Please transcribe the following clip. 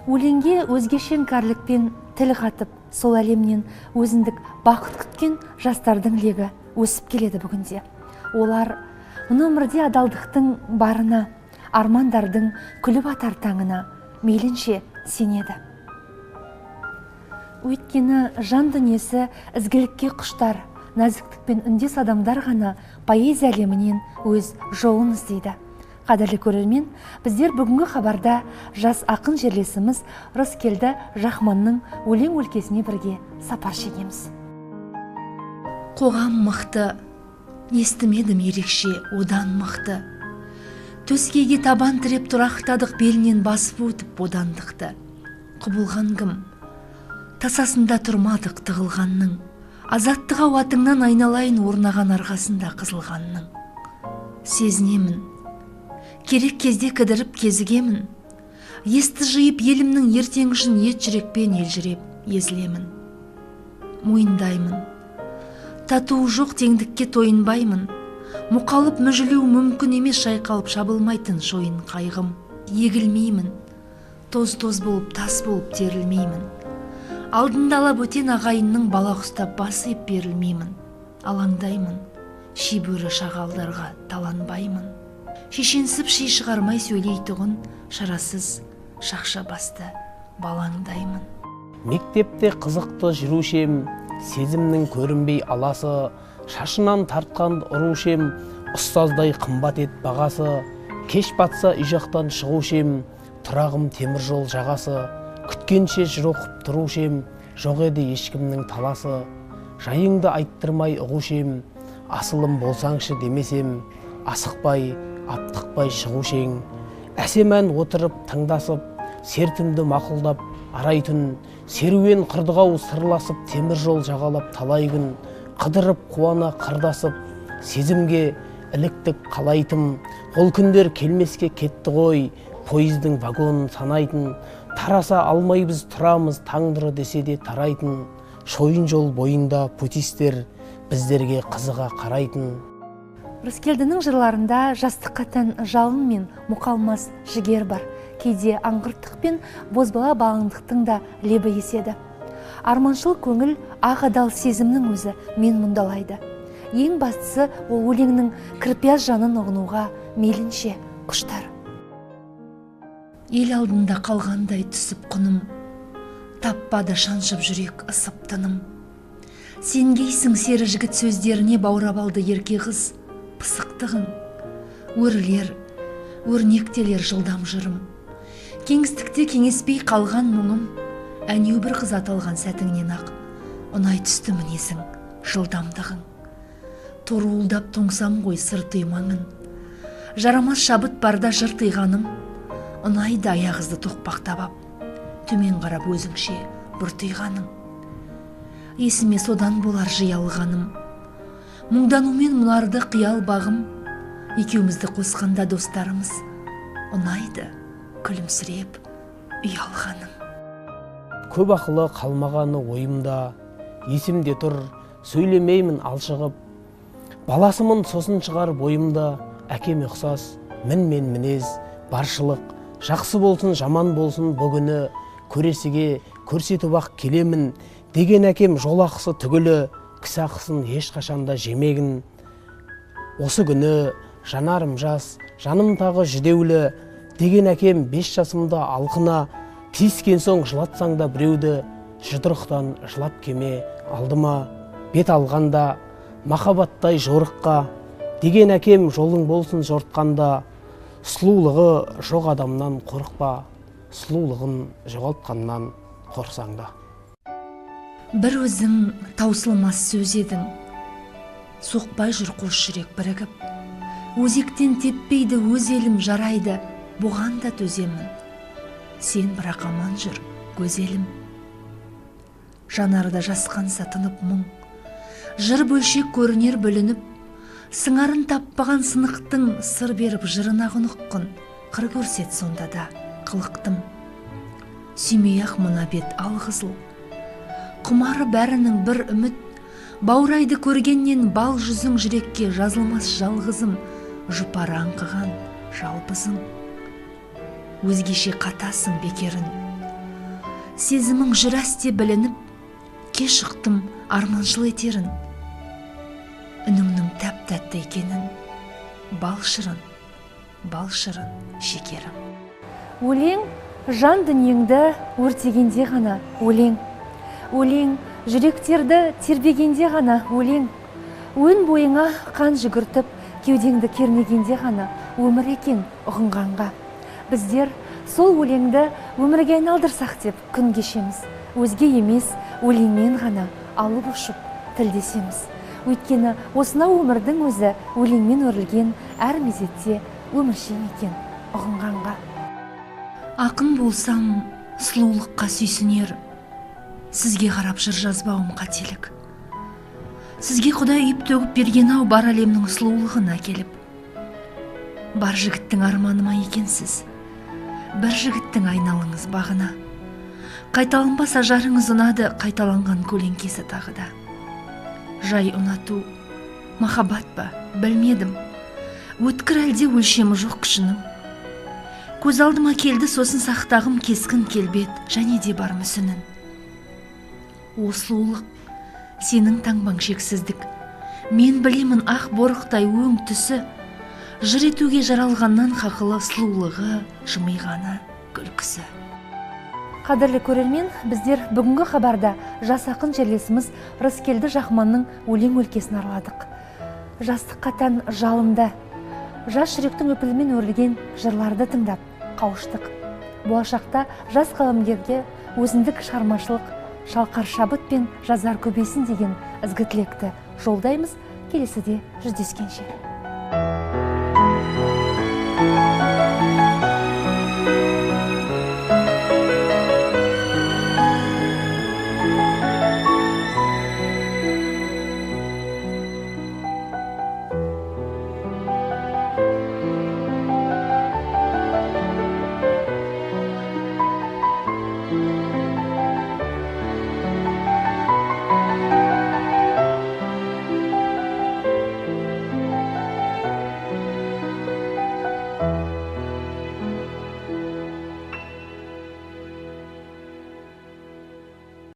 Өлеңге өзгеше кәрілікпен тіл қатып, сол әлемнен өзіндік бақыт күткен жастардың легі өсіп келеді бүгінде. Олар өмірде адалдықтың барына, армандардың күліп атар таңына мейлінше сенеді. Өйткені жан дүниесі ізгілікке құштар, нәзіктікпен үндес адамдар ғана поэзия әлемінен өз жолын іздейді. Қадірлі көрермен, біздер бүгінгі хабарда жас ақын жерлесіміз Рыскелді Жахманның өлең өлкесіне бірге сапар шегеміз. Қоғам мықты, естімедім ерекше одан мықты. Төскейге табан тіреп тұрақтадық, белінен басып өтіп бодандықты. Құбылған кім? Тасасында тұрмадық тығылғанның, азаттық ауатыңнан айналайын орнаған арғасында қызылғанның. Сезінемін, керек кезде кідіріп кезігемін, есті жиып елімнің ертең үшін ет жүрекпен елжіреп езілемін. Мойындаймын, татуы жоқ теңдікке тойынбаймын, мұқалып мүжілу мүмкін емес, шайқалып шабылмайтын шойын қайғым. Егілмеймін, тоз-тоз болып тас болып терілмеймін, алдында ала бөтен ағайынның бала ұстап басып берілмеймін. Алаңдаймын, шибөрі шағалдарға таланбаймын, шешенсіп ши шығармай сөйлейтұғын шарасыз шақша басты балаңдаймын. Мектепте қызықты жүрушем, сезімнің көрінбей аласы, шашынан тартқан ұрушем, ұстаздай қымбат ет бағасы, кеш батса үй жақтан шығушем, тұрағым темір жол жағасы, күткенше жыр оқып тұрушем, жоқ еді ешкімнің таласы, жайыңды айттырмай ұғушем, асылым болсаңшы демесем, асықпай, аптықпай шығушең, әсемән отырып тыңдасып, сертімді мақұлдап арайтын, серуен қырдығау сырласып, темір жол жағалап талай күн, қыдырып қуана қырдасып, сезімге іліктік қалайтын, ол күндер келмеске кетті ғой, пойыздың вагонын санайтын, тараса алмайбыз тұрамыз таңдыры десе де тарайтын, шойын жол бойында путистер біздерге қызыға қарайтын. Рыскелдінің жырларында жастыққа тән жалын мен мұқалмас жігер бар. Кейде аңғырттық пен бозбала бағыңдықтың да лебі еседі. Арманшыл көңіл ақ адал сезімнің өзі мен мұндалайды. Ең бастысы ол өлеңнің кірпияз жанын ұғынуға мейлінше құштар. Ел алдында қалғандай түсіп құным, таппады шаншып жүрек ысып тыным. Сенгейсің сері жігіт сөздеріне баурап алды ерке қыз пысықтығың. Өрілер, өрнектелер жылдам жырым, кеңістікте кеңеспей қалған мұңым, әнеу бір қыз аталған сәтіңнен ақ ұнай түсті мінезің, жылдамдығың. Торуылдап тоңсам ғой сыр түймаңын, жарамас шабыт барда жыр тыйғаным, ұнайды аяғызды тоқпақтап ап, төмен қарап өзіңше бір түйғаның. Есіме содан болар жиі алғаным, мұңданумен мұнарды қиял бағым, екеумізді қосқанда достарымыз, ұнайды күлімсіреп ұялғаным. Көп ақылы қалмағаны ойымда, есімде тұр, сөйлемеймін алшығып, баласымын сосын шығар бойымда, әкеме ұқсас, мен мінез, баршылық, жақсы болсын, жаман болсын бүгіні, көресіге көрсетіп ақ келемін, деген әкем жол ақысы түгілі, кісі ақысын ешқашанда жемегін. Осы күні жанарым жас, жаным тағы жүдеулі, деген әкем 5 жасымда алқына, тиіскен соң жылатсаң да біреуді, жұдырықтан жылап кеме алдыма, бет алғанда махаббаттай жорыққа, деген әкем жолың болсын жортқанда, сұлулығы жоқ адамнан қорықпа, сұлулығын жоғалтқаннан қорқсаңда. Бір өзің таусылмас сөз едің, соқпай жүр қос жүрек бірігіп, өзектен теппейді өз елім жарайды, бұған да төземін. Сен бірақ аман жүр, көзелім. Жанарда жасқанса тынып мұң, жыр бөлшек көрінер бүлініп, сыңарын таппаған сынықтың сыр беріп жырына құныққын, қыр көрсет сонда да қылықтым. Сүймей ақ мына бет алғызыл, құмары бәрінің бір үміт, баурайды көргеннен бал жүзің жүрекке жазылмас жалғызым, жұпар аңқыған жалбызың. Өзгеше қатасың бекерін, сезімің жүр әсте білініп, ке шықтым арманшыл етерін. Үніңнің тәп-тәтті екенін, бал шырын шекерім. Өлең жан дүниеңді өртегенде ғана өлең. Өлең жүректерді тербегенде ғана өлең. Өн бойыңа қан жүгіртіп, кеудеңді кернегенде ғана өмір екен ұғынғанға. Біздер сол өлеңді өмірге айналдырсақ деп күн кешеміз. Өзге емес, өлеңмен ғана алып ұшып тілдесеміз. Өйткені осынау өмірдің өзі өлеңмен өрілген әр мезетте өміршең екен ұғынғанға. Ақын болсам сұлулыққа сүйсінер, сізге қарап жыр жазбауым қателік. Сізге Құдай үйіп төгіп берген ау бар әлемнің сұлулығына келіп. Бар жігіттің арманыма екенсіз, бір жігіттің айналыңыз бағына. Қайталанбаса жарыңыз ұнады, қайталанған көлеңкесі тағы да. Жай ұнату, махаббат па, білмедім. Өткір әлде өлшемі жоқ күшінің. Көз алдыма келді сосын сақтағым кескін келбет, және де бар мүсінін. О сұлулық, сенің таңбаң шексіздік. Мен білемін ақ борықтай өң түсі, жыр етуге жаралғаннан хақылы сұлулығы, жымиғаны, күлкісі. Қадірлі көрермен, біздер бүгінгі хабарда жас ақын жерлесіміз Рыскелді Жақманның өлең өлкесін араладық. Жастыққа тән жалынды, жас жүректің өпілімен өрілген жырларды тыңдап қауыштық. Болашақта жас қаламгерге өзіндік шығармашылық, шалқар шабыт пен жазар көбейсін деген ізгі тілекті жолдаймыз. Келесіде жүздескенше.